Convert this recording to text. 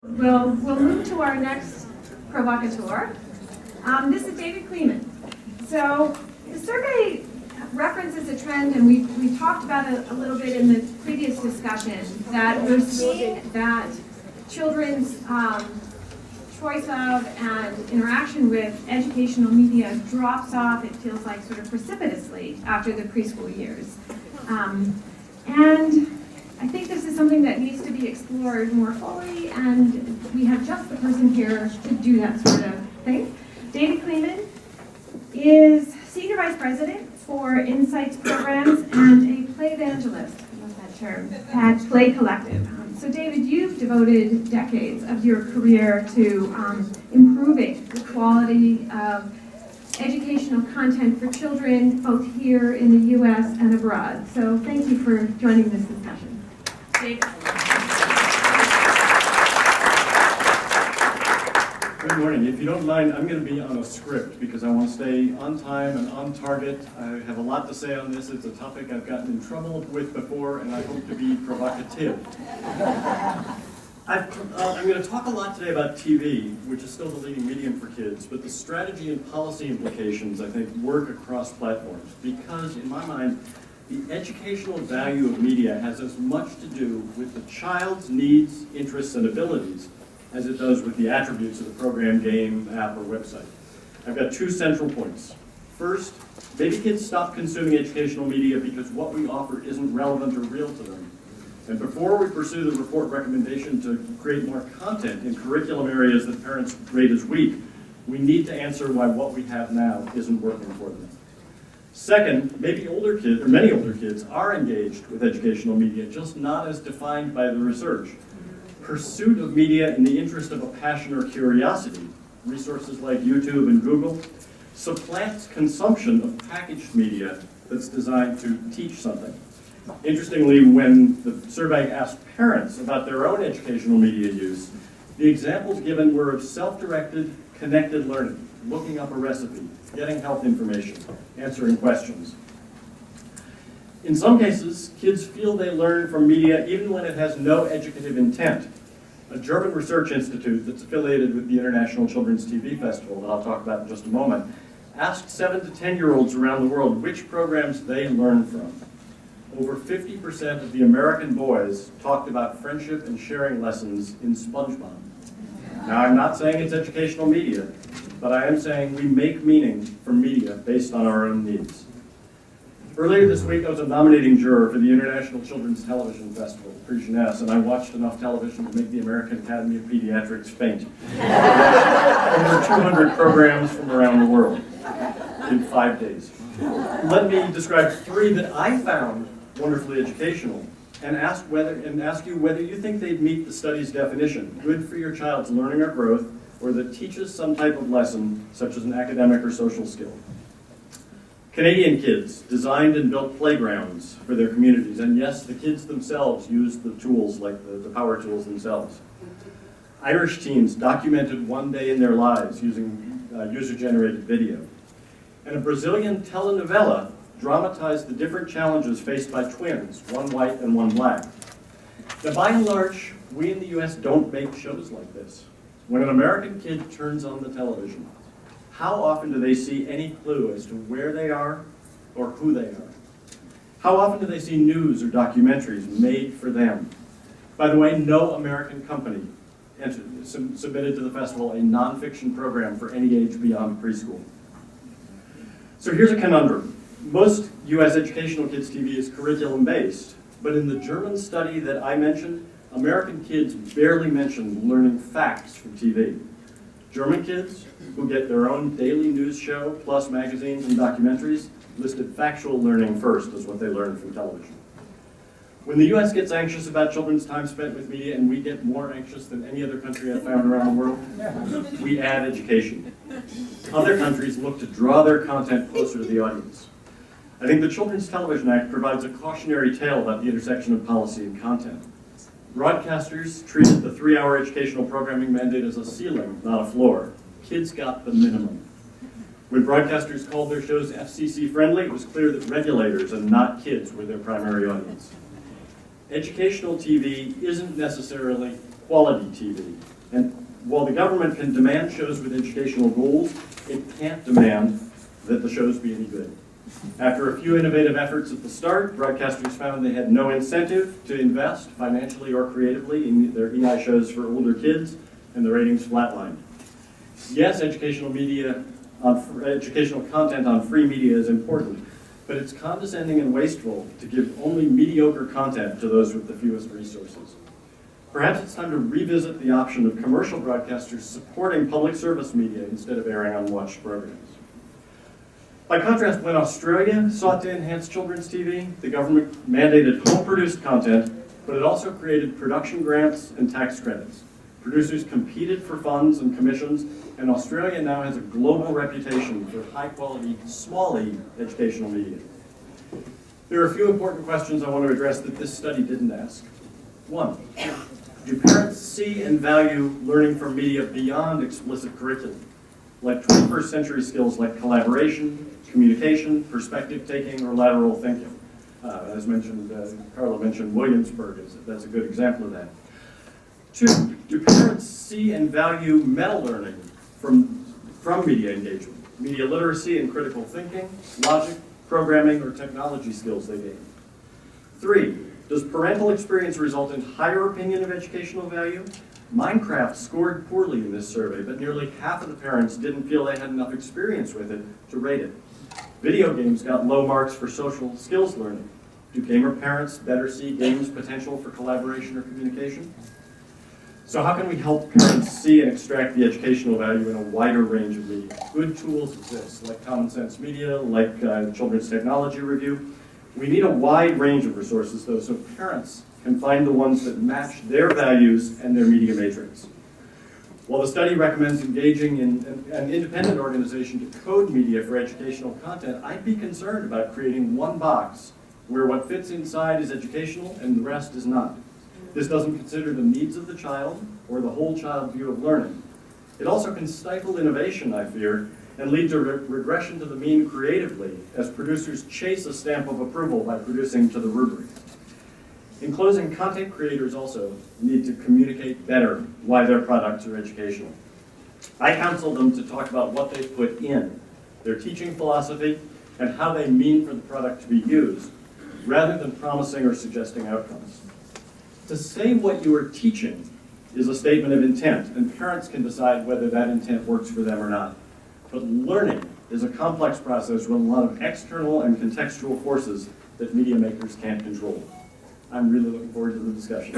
We'll move to our next provocateur. This is David Kleeman. So the survey references a trend, and we talked about it a little bit in the previous discussion, that we're seeing that children's choice of and interaction with educational media drops off, it feels like, sort of precipitously after the preschool years. And I think this is something that needs to be explored more fully, and we have just the person here to do that sort of thing. David Kleeman is Senior Vice President for Insights Programs and a play evangelist, I love that term, at PlayCollective. So David, you've devoted decades of your career to improving the quality of educational content for children, both here in the U.S. and abroad. So thank you for joining this discussion. David. Good morning. If you don't mind, I'm going to be on a script because I want to stay on time and on target. I have a lot to say on this. It's a topic I've gotten in trouble with before, and I hope to be provocative. I'm going to talk a lot today about TV, which is still the leading medium for kids, but the strategy and policy implications, I think, work across platforms because, in my mind, the educational value of media has as much to do with the child's needs, interests, and abilities as it does with the attributes of the program, game, app, or website. I've got two central points. First, maybe kids stop consuming educational media because what we offer isn't relevant or real to them. And before we pursue the report recommendation to create more content in curriculum areas that parents rate as weak, we need to answer why what we have now isn't working for them. Second, maybe older kids, or many older kids, are engaged with educational media, just not as defined by the research. Pursuit of media in the interest of a passion or curiosity, resources like YouTube and Google, supplants consumption of packaged media that's designed to teach something. Interestingly, when the survey asked parents about their own educational media use, the examples given were of self-directed, connected learning, looking up a recipe, getting health information, answering questions. In some cases, kids feel they learn from media even when it has no educative intent. A German research institute that's affiliated with the International Children's TV Festival, that I'll talk about in just a moment, asked 7 to 10-year-olds around the world which programs they learn from. Over 50% of the American boys talked about friendship and sharing lessons in SpongeBob. Now, I'm not saying it's educational media, but I am saying we make meaning from media based on our own needs. Earlier this week, I was a nominating juror for the International Children's Television Festival, Prix Jeunesse, and I watched enough television to make the American Academy of Pediatrics faint. Over 200 programs from around the world in 5 days. Let me describe 3 that I found wonderfully educational and ask you whether you think they'd meet the study's definition, good for your child's learning or growth, or that teaches some type of lesson, such as an academic or social skill. Canadian kids designed and built playgrounds for their communities, and yes, the kids themselves used the tools, like the power tools themselves. Irish teens documented one day in their lives using user-generated video. And a Brazilian telenovela dramatized the different challenges faced by twins, one white and one black. Now, by and large, we in the US don't make shows like this. When an American kid turns on the television, how often do they see any clue as to where they are or who they are? How often do they see news or documentaries made for them? By the way, no American company submitted to the festival a nonfiction program for any age beyond preschool. So here's a conundrum. Most US educational kids' TV is curriculum-based, but in the German study that I mentioned, American kids barely mentioned learning facts from TV. German kids, who get their own daily news show, plus magazines and documentaries, listed factual learning first as what they learned from television. When the US gets anxious about children's time spent with media, and we get more anxious than any other country I've found around the world, we add education. Other countries look to draw their content closer to the audience. I think the Children's Television Act provides a cautionary tale about the intersection of policy and content. Broadcasters treated the 3-hour educational programming mandate as a ceiling, not a floor. Kids got the minimum. When broadcasters called their shows FCC friendly, it was clear that regulators and not kids were their primary audience. Educational TV isn't necessarily quality TV. And while the government can demand shows with educational goals, it can't demand that the shows be any good. After a few innovative efforts at the start, broadcasters found they had no incentive to invest financially or creatively in their EI shows for older kids, and the ratings flatlined. Yes, educational content on free media is important, but it's condescending and wasteful to give only mediocre content to those with the fewest resources. Perhaps it's time to revisit the option of commercial broadcasters supporting public service media instead of airing unwatched programs. By contrast, when Australia sought to enhance children's TV, the government mandated home-produced content, but it also created production grants and tax credits. Producers competed for funds and commissions, and Australia now has a global reputation for high-quality, small-e educational media. There are a few important questions I want to address that this study didn't ask. One, do parents see and value learning from media beyond explicit curriculum, like 21st century skills like collaboration, communication, perspective taking, or lateral thinking? As mentioned, Carla mentioned Williamsburg, that's a good example of that. Two, do parents see and value meta learning from media engagement, media literacy and critical thinking, logic, programming, or technology skills they gain? Three, does parental experience result in higher opinion of educational value? Minecraft scored poorly in this survey, but nearly half of the parents didn't feel they had enough experience with it to rate it. Video games got low marks for social skills learning. Do gamer parents better see games' potential for collaboration or communication? So how can we help parents see and extract the educational value in a wider range of media? Good tools exist, like Common Sense Media, like Children's Technology Review. We need a wide range of resources, though, so parents can find the ones that match their values and their media matrix. While the study recommends engaging in an independent organization to code media for educational content, I'd be concerned about creating one box where what fits inside is educational and the rest is not. This doesn't consider the needs of the child or the whole child view of learning. It also can stifle innovation, I fear, and lead to regression to the mean creatively as producers chase a stamp of approval by producing to the rubric. In closing, content creators also need to communicate better why their products are educational. I counsel them to talk about what they put in, their teaching philosophy, and how they mean for the product to be used, rather than promising or suggesting outcomes. To say what you are teaching is a statement of intent, and parents can decide whether that intent works for them or not. But learning is a complex process with a lot of external and contextual forces that media makers can't control. I'm really looking forward to the discussion.